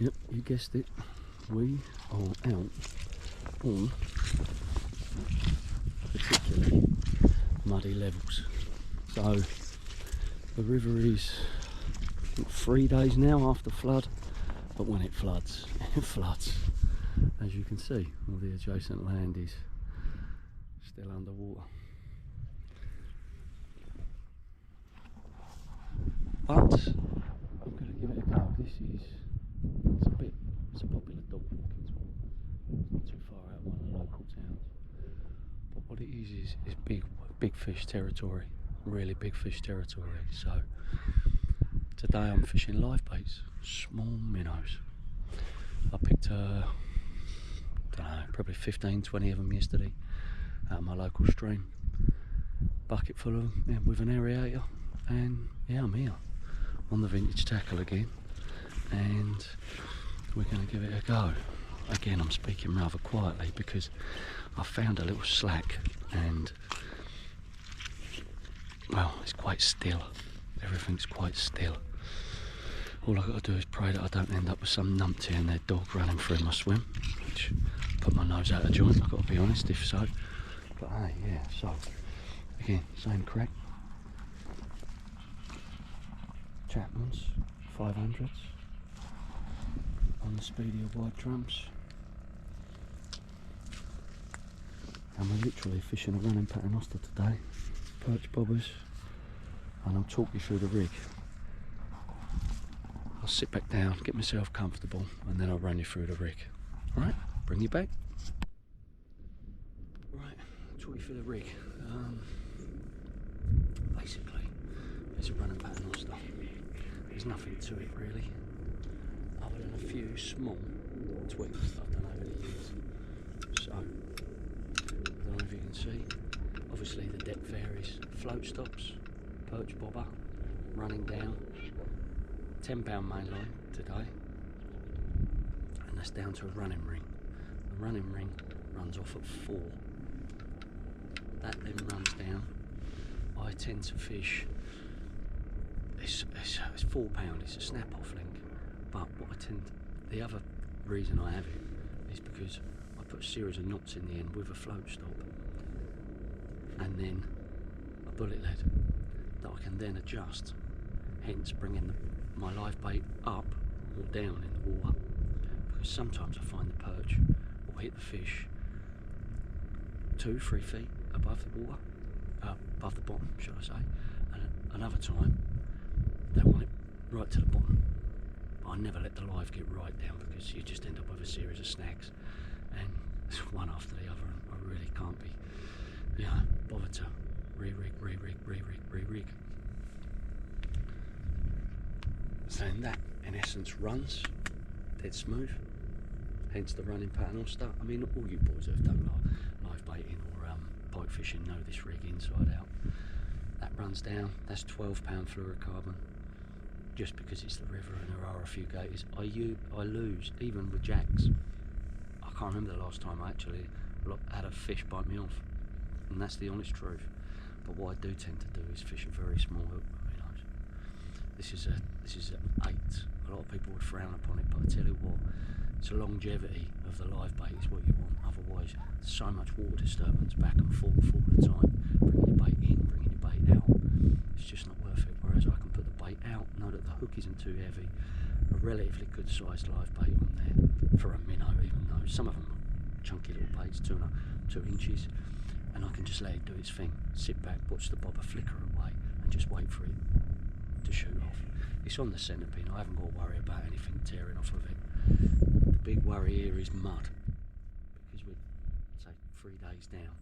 Yep, you guessed it. We are out on particularly muddy levels. So the river is 3 days now after flood, but when it floods, it floods. As you can see, all the adjacent land is still underwater. But I'm going to give it a go. It's a popular dog walking spot. It's not too far out of one of the local towns. But what it is big fish territory, really big fish territory. So today I'm fishing live baits, small minnows. I picked don't know, probably 15, 20 of them yesterday out of my local stream. Bucket full of them, yeah, with an aerator, and yeah, I'm here on the vintage tackle again, and we're going to give it a go. Again, I'm speaking rather quietly because I found a little slack and, well, it's quite still. Everything's quite still. All I've got to do is pray that I don't end up with some numpty and their dog running through my swim, which put my nose out of joint, I've got to be honest, if so. But hey, yeah, so again, same crack. Chapman's 500s on the speedier wide drums, and we're literally fishing a running paternoster today, perch bobbers, and I'll talk you through the rig. I'll sit back down, get myself comfortable, and then I'll run you through the rig. Alright, bring you back. Right, I'll talk you through the rig. Basically, it's a running paternoster. There's nothing to it really, other than a few small tweaks that I've done over the years. So, I don't know if you can see, obviously the depth varies. Float stops, perch bobber, running down, £10 main line today, and that's down to a running ring. The running ring runs off at 4. That then runs down. I tend to fish, it's £4, it's a snap off link, but what the other reason I have it is because I put a series of knots in the end with a float stop, and then a bullet lead that I can then adjust, hence bringing my live bait up or down in the water, because sometimes I find the perch will hit the fish 2-3 feet above the water, above the bottom should I say, and another time they want it right to the bottom. But I never let the live get right down, because you just end up with a series of snags, and it's one after the other, and I really can't be, bothered to re-rig. So that in essence runs dead smooth, hence the running paternoster. I mean, all you boys that have done live baiting or pike fishing know this rig inside out. That runs down, that's £12 fluorocarbon, just because it's the river and there are a few gators. I lose, even with jacks. I can't remember the last time I actually had a fish bite me off, and that's the honest truth. But what I do tend to do is fish a very small hook. This is an 8. A lot of people would frown upon it, but I tell you what, it's the longevity of the live bait is what you want. Otherwise, so much water disturbance back and forth all the time, bringing your bait in, bringing your bait out. It's just not worth it. Whereas I can put the bait out, know that the hook isn't too heavy, a relatively good sized live bait on there for a minnow, even though some of them are chunky little baits, 2 inches, and I can just let it do its thing. Sit back, watch the bobber flicker away, and just wait for it to shoot off. It's on the centre pin, I haven't got to worry about anything tearing off of it. The big worry here is mud, because we're, say, 3 days down.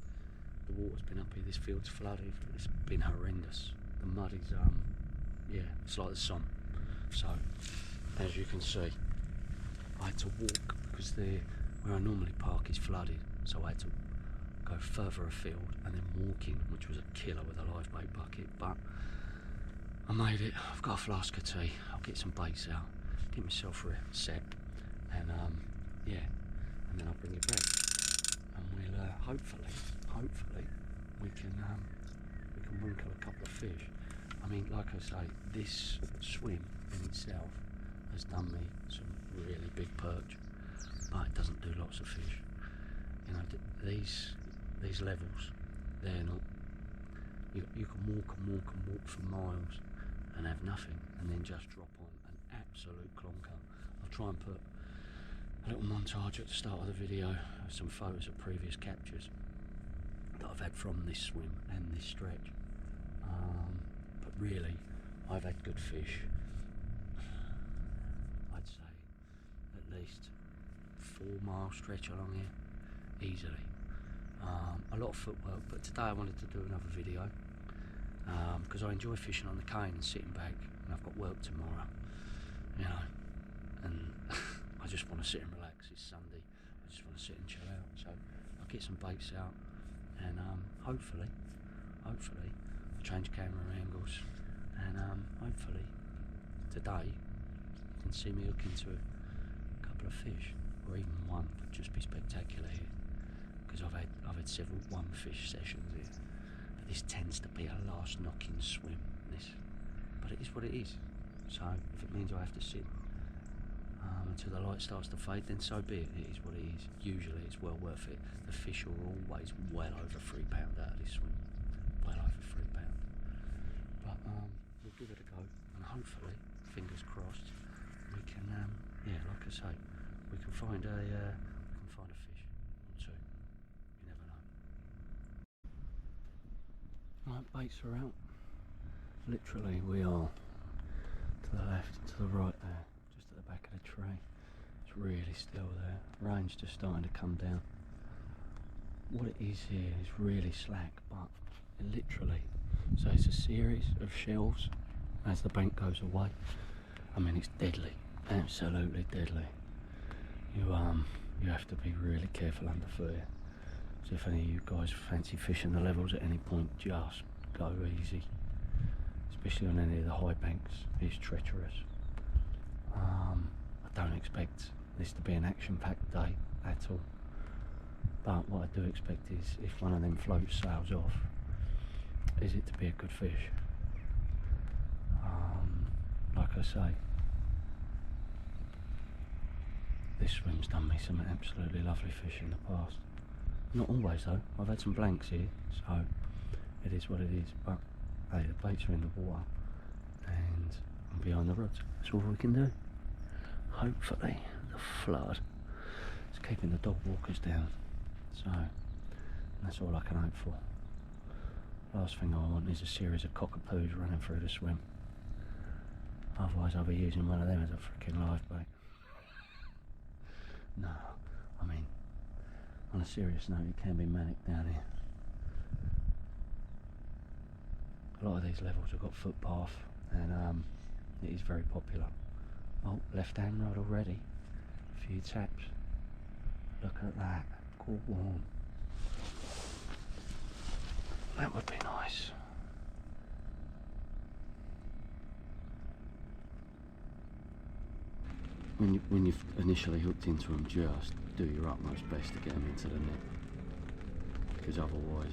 The water's been up here, this field's flooded, it's been horrendous. The mud is, it's like the Somme. So, as you can see, I had to walk, because where I normally park is flooded, so I had to go further afield and then walk in, which was a killer with a live bait bucket, but I made it. I've got a flask of tea, I'll get some baits out, get myself set, and and then I'll bring it back, and we'll hopefully we can winkle a couple of fish. I mean, like I say, this swim in itself has done me some really big perch, but it doesn't do lots of fish. You know, these levels, they're not. You can walk and walk and walk for miles and have nothing, and then just drop on an absolute clonker. I'll try and put a little montage at the start of the video of some photos of previous captures that I've had from this swim and this stretch. But really, I've had good fish. I'd say at least 4 mile stretch along here, easily. A lot of footwork, but today I wanted to do another video because I enjoy fishing on the cane and sitting back, and I've got work tomorrow, you know, and I just want to sit and relax. It's Sunday, I just want to sit and chill out, so I'll get some baits out, and hopefully I'll change camera angles, and hopefully today you can see me hook into a couple of fish, or even one would just be spectacular here, because I've had several one fish sessions here, but this tends to be a last knocking swim, but it is what it is. So if it means I have to sit until the light starts to fade, then so be it. It is what it is. Usually it's well worth it. The fish are always well over £3 out of this swim, well over £3. But we'll give it a go, and hopefully, fingers crossed, we can like I say, we can find a fish or two. You never know. Right, baits are out. Literally, we are to the left and to the right there, just at the back of the tree. It's really still there. Rain's just starting to come down. What it is here is really slack, but it literally, so it's a series of shelves as the bank goes away. I mean, it's deadly, absolutely deadly. You have to be really careful underfoot here. So if any of you guys fancy fishing the levels at any point, just go easy. Especially on any of the high banks, it's treacherous. I don't expect this to be an action-packed day at all. But what I do expect is, if one of them floats sails off, is it to be a good fish. Like I say, this swim's done me some absolutely lovely fish in the past. Not always though, I've had some blanks here, so it is what it is, but hey, the baits are in the water and I'm behind the rods. That's all we can do. Hopefully the flood is keeping the dog walkers down, so that's all I can hope for. Last thing I want is a series of cockapoos running through the swim. Otherwise I'll be using one of them as a freaking live bait. No, I mean, on a serious note, it can be manic down here. A lot of these levels have got footpath, and it is very popular. Oh, left-hand rod already. A few taps. Look at that. Caught one. That would be nice. When you've initially hooked into them, just do your utmost best to get them into the net, because otherwise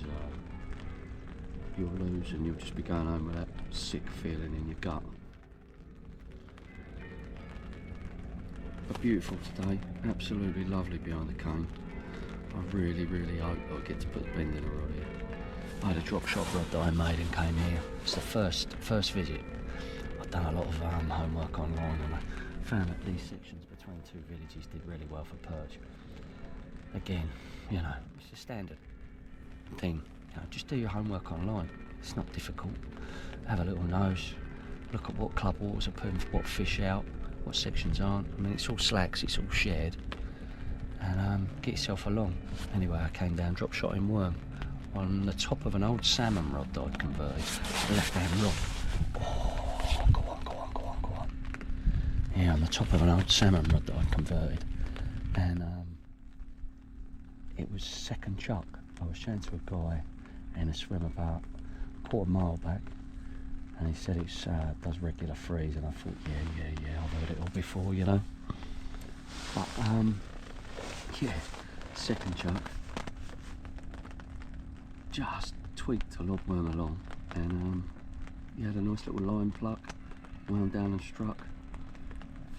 you'll lose and you'll just be going home with that sick feeling in your gut. But beautiful today, absolutely lovely behind the cane. I really hope I get to put the bend in a rod here. I had a drop shot rod that I made and came here. It's the first visit. I've done a lot of homework online, and I found that these sections between two villages did really well for perch. Again, you know, it's a standard thing. You know, just do your homework online. It's not difficult. Have a little nose. Look at what club waters are putting what fish out, what sections aren't. I mean, it's all slacks, it's all shared. And get yourself along. Anyway, I came down, drop shot in worm on the top of an old salmon rod that I'd converted. Left-hand rod. Oh, go on. Yeah, on the top of an old salmon rod that I'd converted. And it was second chuck. I was chatting to a guy in a swim about a quarter mile back, and he said it does regular freeze, and I thought, yeah, I've heard it all before, you know. But yeah, second chuck, just tweaked a lobworm along, and he had a nice little line pluck, wound down and struck.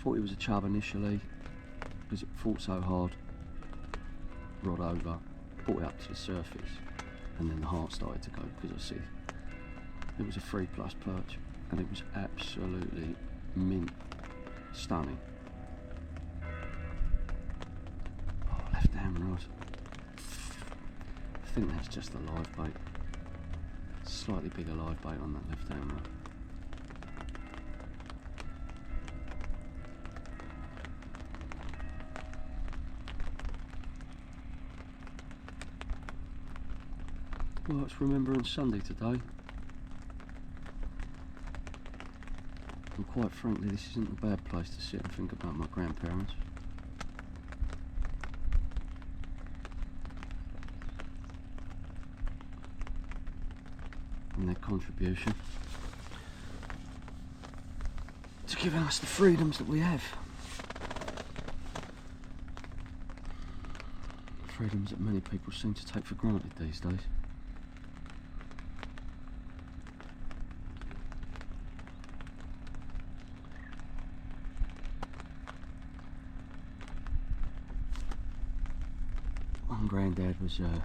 thought it was a chub initially because it fought so hard. Rod over, brought it up to the surface, and then the heart started to go because I see it was a 3+ perch, and it was absolutely mint, stunning. Oh, left hand rod. I think that's just a live bait. Slightly bigger live bait on that left hand rod. Well, it's Remembrance Sunday today. And quite frankly, this isn't a bad place to sit and think about my grandparents. And their contribution to giving us the freedoms that we have. Freedoms that many people seem to take for granted these days. One granddad was a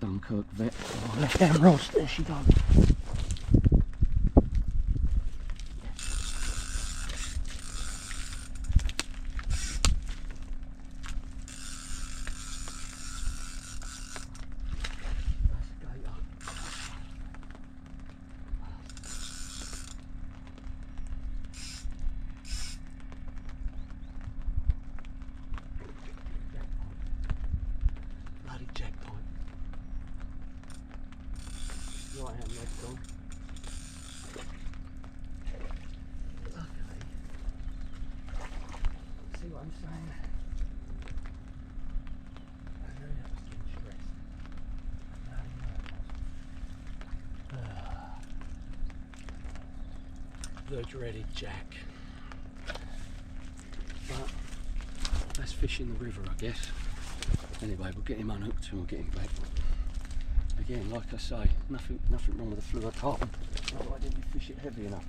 Dunkirk vet. Oh, left hand rod, there she goes. Jackpot. Right hand leg gone. Okay. See what I'm saying? I knew that was getting stressed. The dreaded jack. But let's fish in the river, I guess. Anyway, we'll get him unhooked and we'll get him back. Again, like I say, nothing wrong with the fluorocarbon. Why didn't we fish it heavy enough?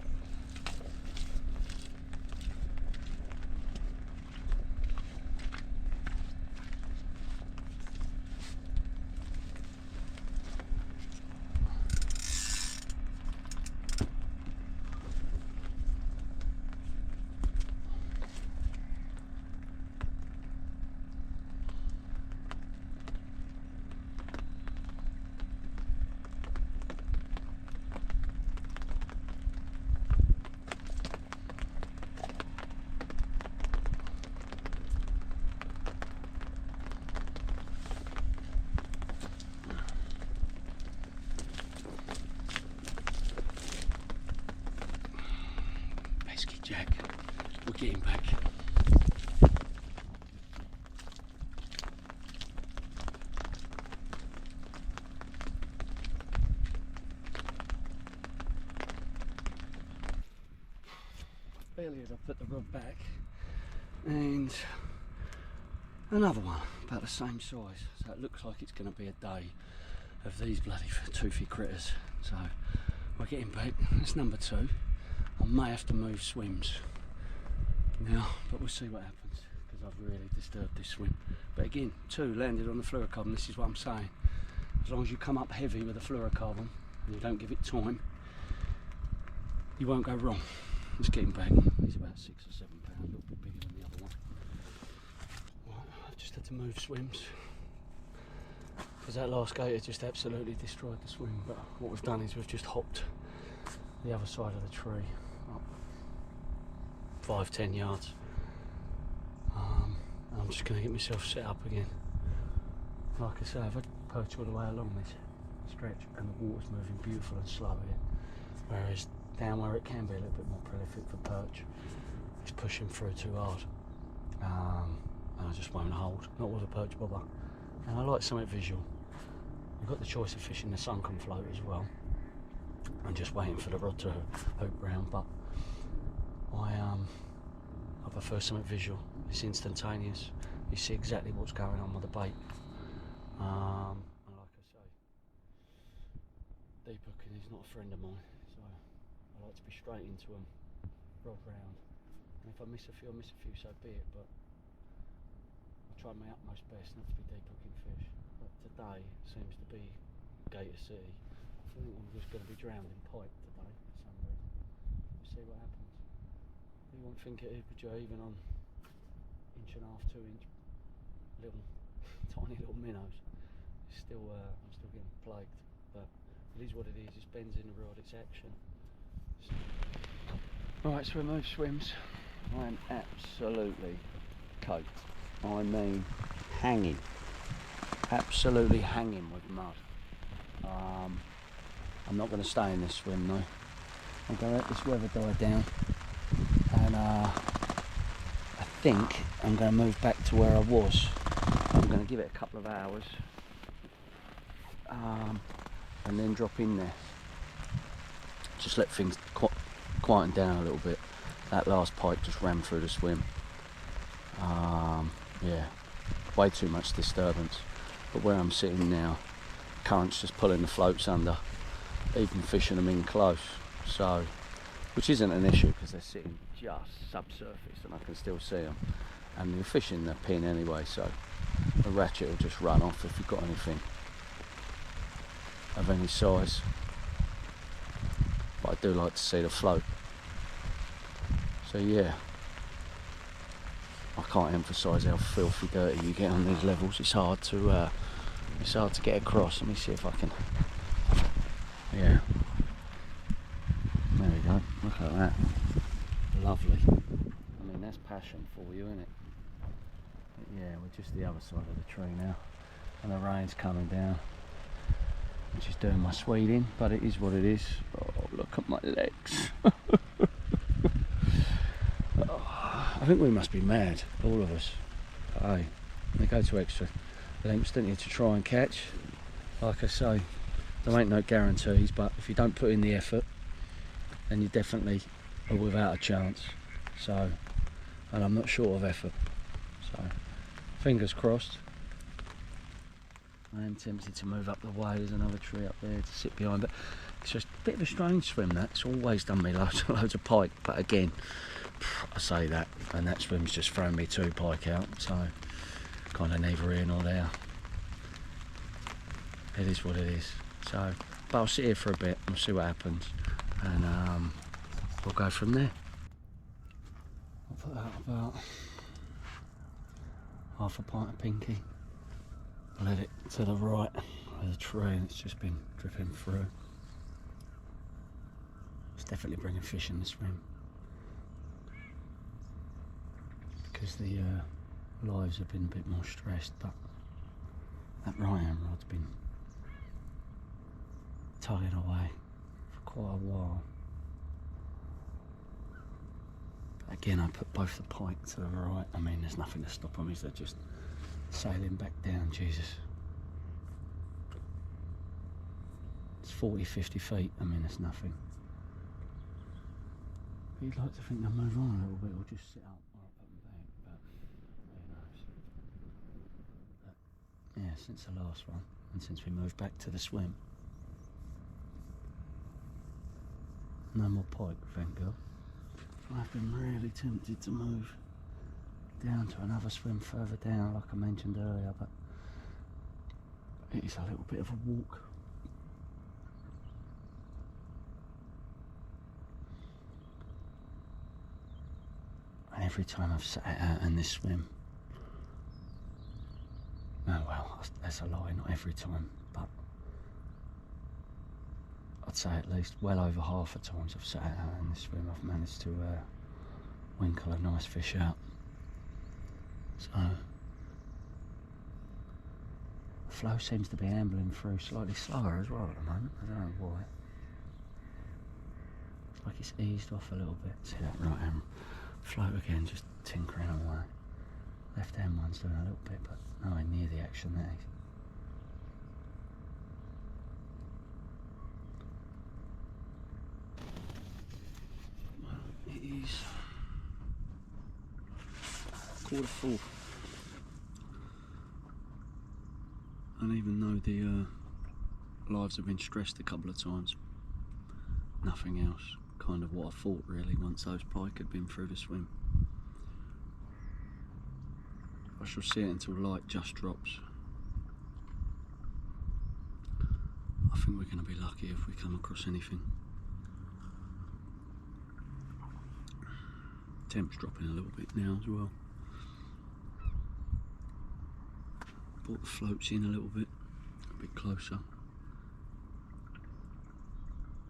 Jack, we'll get him back. Barely as I put the rod back, and another one about the same size. So it looks like it's going to be a day of these bloody toothy critters. So we'll get him back. That's number 2. I may have to move swims now, but we'll see what happens because I've really disturbed this swim. But again, 2 landed on the fluorocarbon. This is what I'm saying. As long as you come up heavy with the fluorocarbon and you don't give it time, you won't go wrong. Let's get him back. He's about 6 or 7 pounds, a little bit bigger than the other one. Right, I just had to move swims because that last gator just absolutely destroyed the swim. But what we've done is we've just hopped the other side of the tree up 5-10 yards. I'm just going to get myself set up again. Like I say, I've had perch all the way along this stretch and the water's moving beautiful and slow here, whereas down where it can be a little bit more prolific for perch, it's pushing through too hard, and I just won't hold, not with a perch bobber. And I like something visual. You've got the choice of fishing the sunken float as well and just waiting for the rod to hook round, but I prefer something visual. It's instantaneous. You see exactly what's going on with the bait. And like I say, deep hooking is not a friend of mine, so I like to be straight into them, rod round, And if I miss a few, so be it, but I'll try my utmost best not to be deep hooking fish. But today seems to be Gator City. I think I'm just going to be drowned in pike today for some reason. We'll see what happens. You won't think it is, even on 1.5 to 2 inch little tiny little minnows. Still, I'm still getting plagued, but it is what it is. It's bends in the rod, it's action. Right, so we move swims. I'm absolutely coked. I mean, hanging, absolutely hanging with mud. I'm not going to stay in this swim though. I'm going to let this weather die down, and I think I'm going to move back to where I was. I'm going to give it a couple of hours, and then drop in there. Just let things quieten down a little bit. That last pike just ran through the swim. Yeah, way too much disturbance. But where I'm sitting now, current's just pulling the floats under, even fishing them in close. So, which isn't an issue because they're sitting just subsurface and I can still see them. And you're fishing the pin anyway, so the ratchet will just run off if you've got anything of any size. But I do like to see the float. So yeah, I can't emphasise how filthy dirty you get on these levels. It's hard to get across. Let me see if I can. Yeah, there we go. Look at that, lovely. I mean, that's passion for you, isn't it? But yeah, we're just the other side of the tree now, and the rain's coming down, which is doing my sweeting, but it is what it is. Oh, look at my legs. I think we must be mad, all of us. Hey, they go to extra lengths, don't you, to try and catch. Like I say, there ain't no guarantees, but if you don't put in the effort, then you definitely are without a chance. So, and I'm not short of effort. So, fingers crossed. I am tempted to move up the way. There's another tree up there to sit behind, but it's just a bit of a strange swim. That's always done me loads of pike, but again, I say that, and that swim's just thrown me 2 pike out, so kind of neither here nor there. It is what it is. So, but I'll sit here for a bit and see what happens, and we'll go from there. I'll put out about half a pint of pinky. Let it to the right of the tree, and it's just been dripping through. It's definitely bringing fish in the swim, because the lives have been a bit more stressed, but that right hand rod's been tugging away for quite a while. But again, I put both the pike to the right. I mean, there's nothing to stop them, is there? Just sailing back down, Jesus. It's 40-50 feet, I mean, it's nothing. But you'd like to think they'll move on a little bit, or just sit up or up and back, but who knows. But yeah, since the last one, and since we moved back to the swim, no more pike, thank God. I've been really tempted to move down to another swim further down, like I mentioned earlier, but it is a little bit of a walk. And every time I've sat out in this swim, oh well, that's a lie, not every time, but I'd say at least well over half the times I've sat out in this swim, I've managed to winkle a nice fish out. So, the flow seems to be ambling through slightly slower as well at the moment. I don't know why. It's like it's eased off a little bit. See that right hand float again, just tinkering away. Left hand one's doing a little bit, but nowhere near the action that is. Well, it is 4:15. And even though the lives have been stressed a couple of times, nothing else. kind of what I thought really once those pike had been through the swim. I shall see it until light just drops. I think we're going to be lucky if we come across anything. Temp's dropping a little bit now as well. Brought the floats in a little bit closer.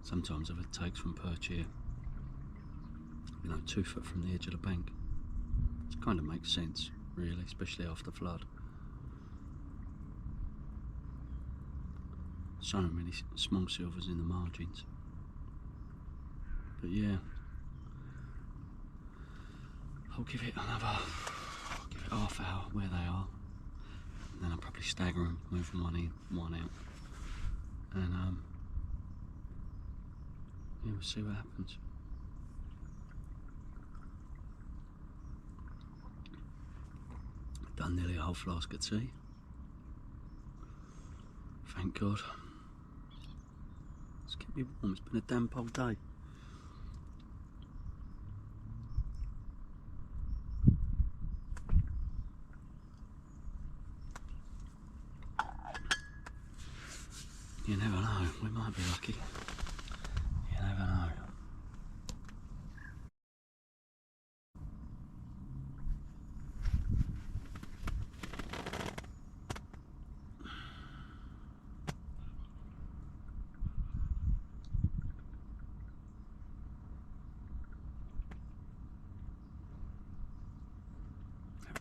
Sometimes I've had takes from perch here, 2 foot from the edge of the bank. It kind of makes sense really, especially after flood. So many small silvers in the margins. But yeah, I'll give it half hour where they are, and then I'll probably stagger them, move one in, one out, and yeah, we'll see what happens. Done nearly a whole flask of tea. Thank God. It's kept me warm. It's been a damp old day. You never know. We might be lucky. You never know.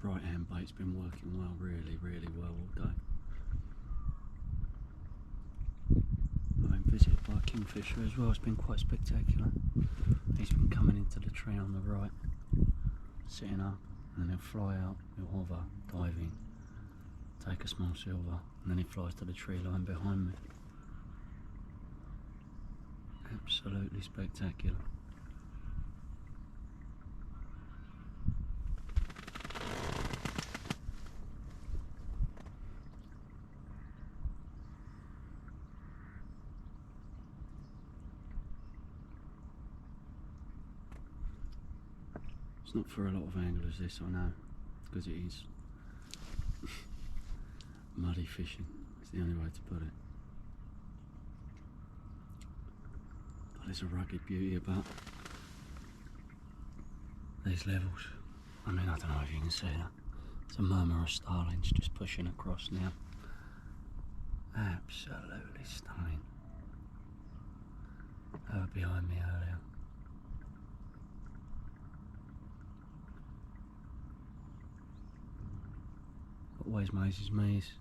Right hand bait's been working well, really well all day. I've been visited by a kingfisher as well. It's been quite spectacular. He's been coming into the tree on the right, sitting up, and then he'll fly out, he'll hover, dive in, take a small silver, and then he flies to the tree line behind me. Absolutely spectacular. It's not for a lot of anglers this, I know, because it is muddy fishing. It's the only way to put it. But there's a rugged beauty about these levels. I mean, I don't know if you can see that. It's a murmur of starlings just pushing across now. Absolutely stunning. They were behind me earlier. What always amazes me is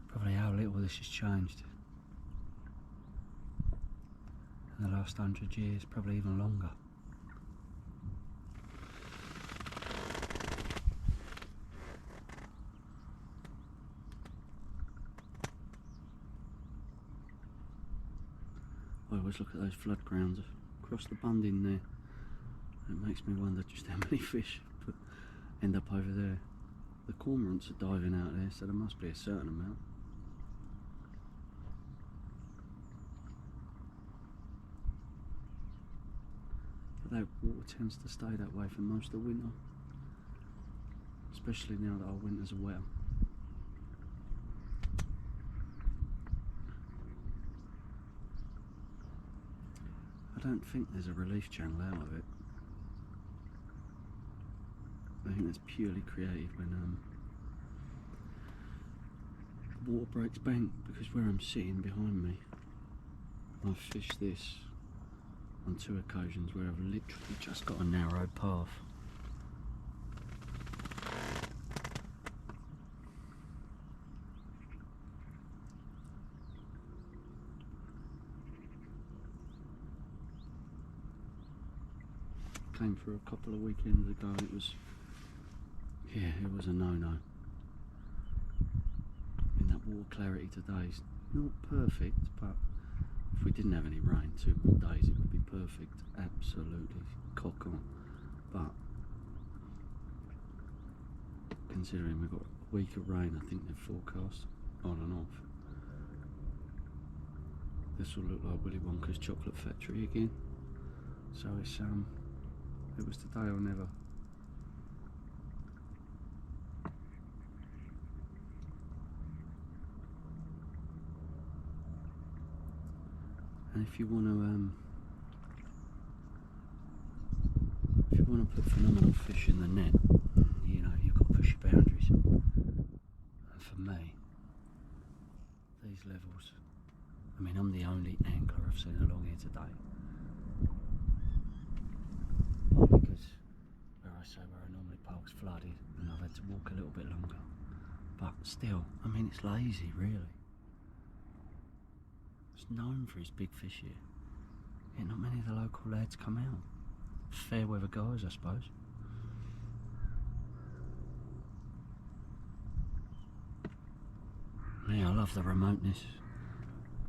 probably how little this has changed in the last 100 years, probably even longer. I always look at those flood grounds across the bunding there. It makes me wonder just how many fish end up over there. The cormorants are diving out there, so there must be a certain amount. But that water tends to stay that way for most of the winter, especially now that our winters are wetter. I don't think there's a relief channel out of it. I think that's purely created when the water breaks bank, because where I'm sitting behind me, I've fished this on 2 occasions where I've literally just got a narrow path. Came for a couple of weekends ago and it was a no-no. I mean, that water clarity today is not perfect, but if we didn't have any rain 2 more days it would be perfect. Absolutely cock on. But considering we've got a week of rain, I think they've forecast on and off, this will look like Willy Wonka's chocolate factory again. So it was today or never. And if you want to put phenomenal fish in the net, you know, you've got to push your boundaries. And for me, these levels, I mean, I'm the only angler I've seen along here today. Partly because where I say where I normally park's flooded and I've had to walk a little bit longer. But still, I mean, it's lazy, really. It's known for his big fish here. Yet not many of the local lads come out. Fair weather guys, I suppose. Yeah, I love the remoteness,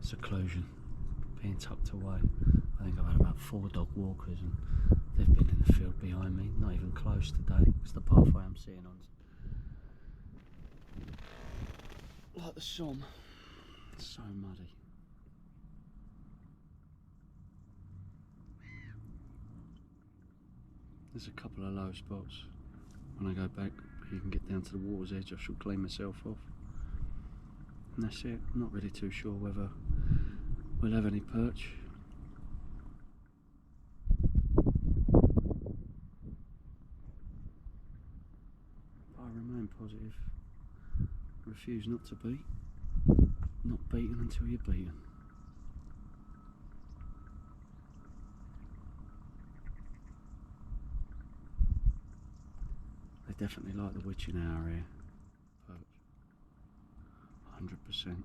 seclusion, being tucked away. I think I've had about 4 dog walkers and they've been in the field behind me, not even close today. It's the pathway I'm sitting on. Like the Somme, it's so muddy. There's a couple of low spots. When I go back, you can get down to the water's edge, I shall clean myself off. And that's it. I'm not really too sure whether we'll have any perch. But I remain positive. Refuse not to beat. Not beaten until you're beaten. They definitely like the witching hour here. Perch. 100%.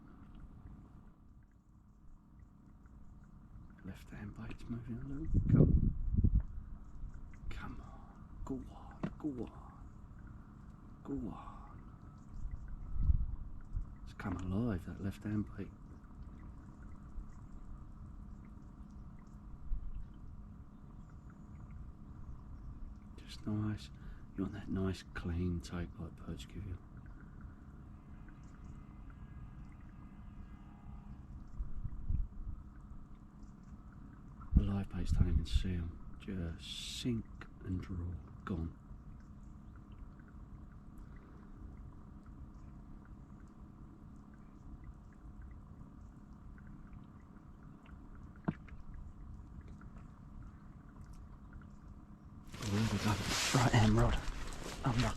Left hand bait's moving a little. Come on. Come on. Go on. Go on. Go on. It's come alive, that left hand bait. Just nice. You want that nice clean take like perch give you. The live baits don't even see them. Just sink and draw. Gone. Oh, here we go. Right hand rod. Under.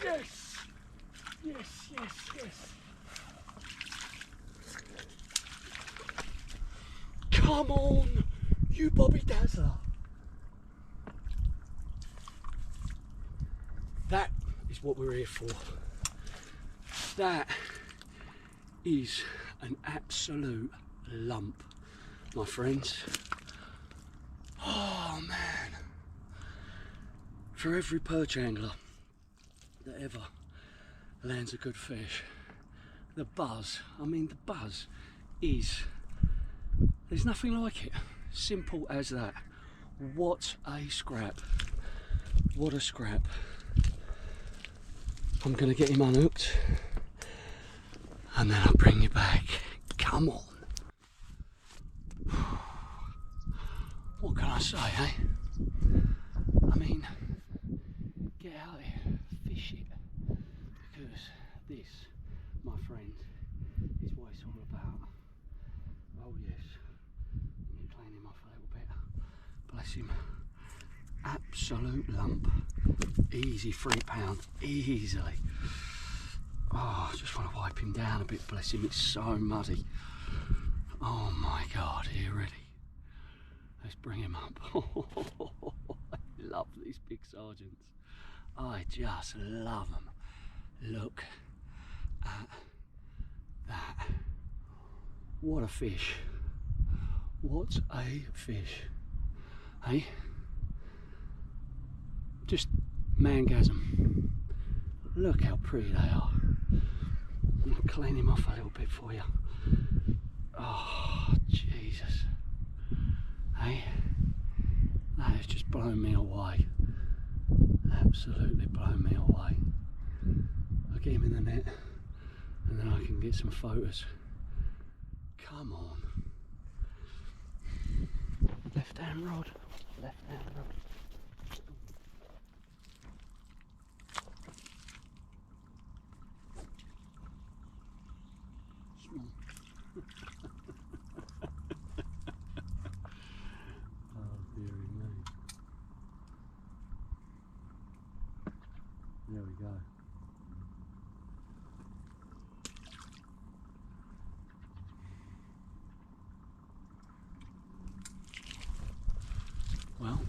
Yes! Yes, yes, yes. Come on, you Bobby Dazzler. That is what we're here for. That is an absolute lump, my friends. Oh man. For every perch angler that ever lands a good fish, the buzz, I mean the buzz is, there's nothing like it. Simple as that. What a scrap. What a scrap. I'm gonna get him unhooked and then I'll bring you back. Come on. What can I say, eh? I mean, get out here, fish it, because this, my friend, is what it's all about. Oh yes, let me clean him off a little bit. Bless him. Absolute lump. Easy £3, easily. Oh, I just want to wipe him down a bit, bless him, it's so muddy. Oh my God, are you ready? Let's bring him up. I love these big sergeants. I just love them. Look at that. What a fish. What a fish. Hey? Just mangasm. Look how pretty they are. I'm going to clean him off a little bit for you. Oh, Jesus. Hey? That has just blown me away. Absolutely blown me away. I'll get him in the net and then I can get some photos. Come on. Left hand rod. Left hand rod. Small. Oh, dearie me. There we go. Well,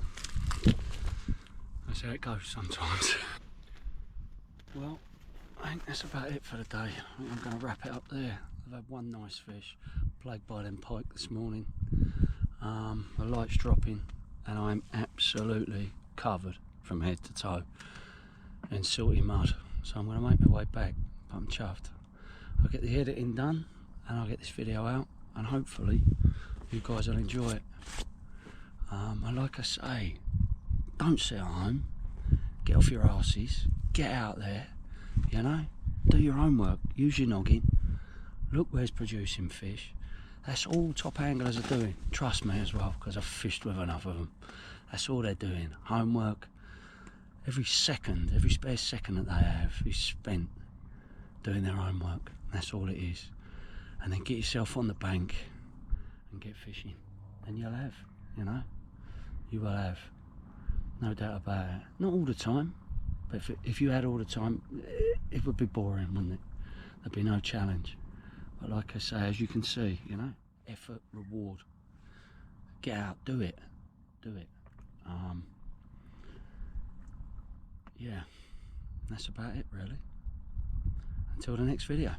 that's how it goes sometimes. Well, I think that's about it for the day. I think I'm going to wrap it up there. I've had one nice fish, plagued by them pike this morning. The light's dropping and I'm absolutely covered from head to toe in silty mud. So I'm going to make my way back, but I'm chuffed. I'll get the editing done and I'll get this video out and hopefully you guys will enjoy it. And like I say, don't sit at home, get off your arses, get out there, you know, do your homework, use your noggin, look where's producing fish. That's all top anglers are doing, trust me as well, because I've fished with enough of them. That's all they're doing, homework. Every second, every spare second that they have is spent doing their homework. That's all it is. And then get yourself on the bank and get fishing, and you'll have, you know, you will have, no doubt about it. Not all the time, but if you had all the time, it would be boring, wouldn't it? There'd be no challenge. But like I say, as you can see, you know, effort, reward. Get out, do it, do it. Yeah, that's about it really. Until the next video.